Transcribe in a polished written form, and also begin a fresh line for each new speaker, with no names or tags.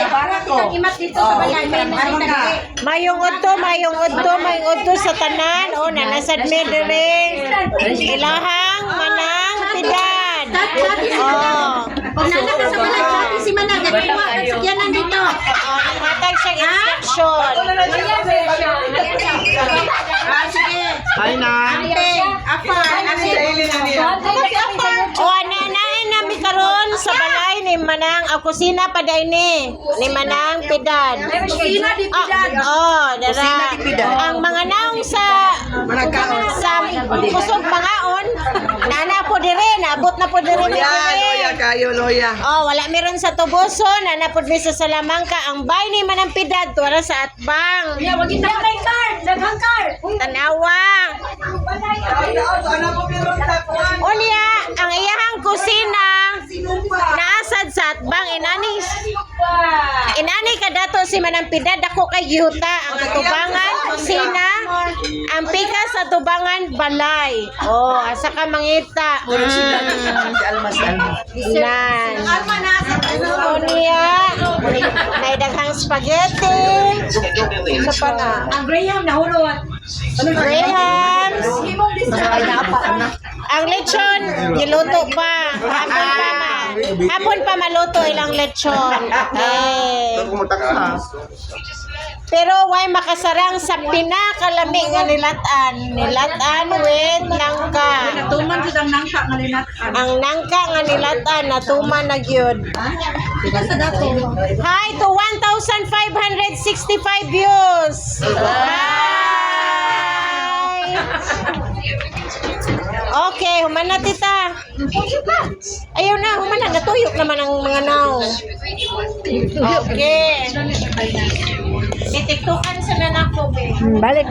para ko. Imat dito sa balay.
Mayong udto sa tanan. O, nanasad me dire. Ilahang manang pidan. Oh.
Pag nana ka sa balay, sabi si Manang, gagawa ka sakyanan dito.
Hatag siyang instruction.
Sige.
Hi na.
O, ananain namin karon sa balay ni Manang. Ang kusina pa day ni Manang pidan.
Kusina di pidan.
Dara. Ang mga naong sa kusog pangaon, nana po dire, naabot na po dire.
Loya kayo, loya.
Oh, wala meron sa Tubuso, nana po dire sa Salamangka. Ang bay ni Manang Pidad, tuwara sa Atbang.
Ya, wag kita kay card, daghang card.
Tanawa. Unya, ang iyahang kusina, naasad sa Atbang, inani ka dato si Manang Pidad, ako kay Yuta, ang atubangan, kusina, ang pika sa tubangan, balay. Oh, asa ka mangita. Nan. Unya, may daghang spaghetti. Sa pa na?
Ang Graham nahulot.
Grahams. Ang lechon, giluto pa. Hapon pa maluto ilang lechon. Okay. Pero why makasarang sa pinakalami nga nilatan with nangka.
Natuman jud ang nangka nga linatan.
Ang nangka nga nilatan natuman na gyud.
Sa dato.
Hi to 1,565 views. Hi. Okay, humana tita. Ayaw na, humana. Natuyok naman ang mga naw. Okay. Titiktukan sa nanak ko, be.
Balik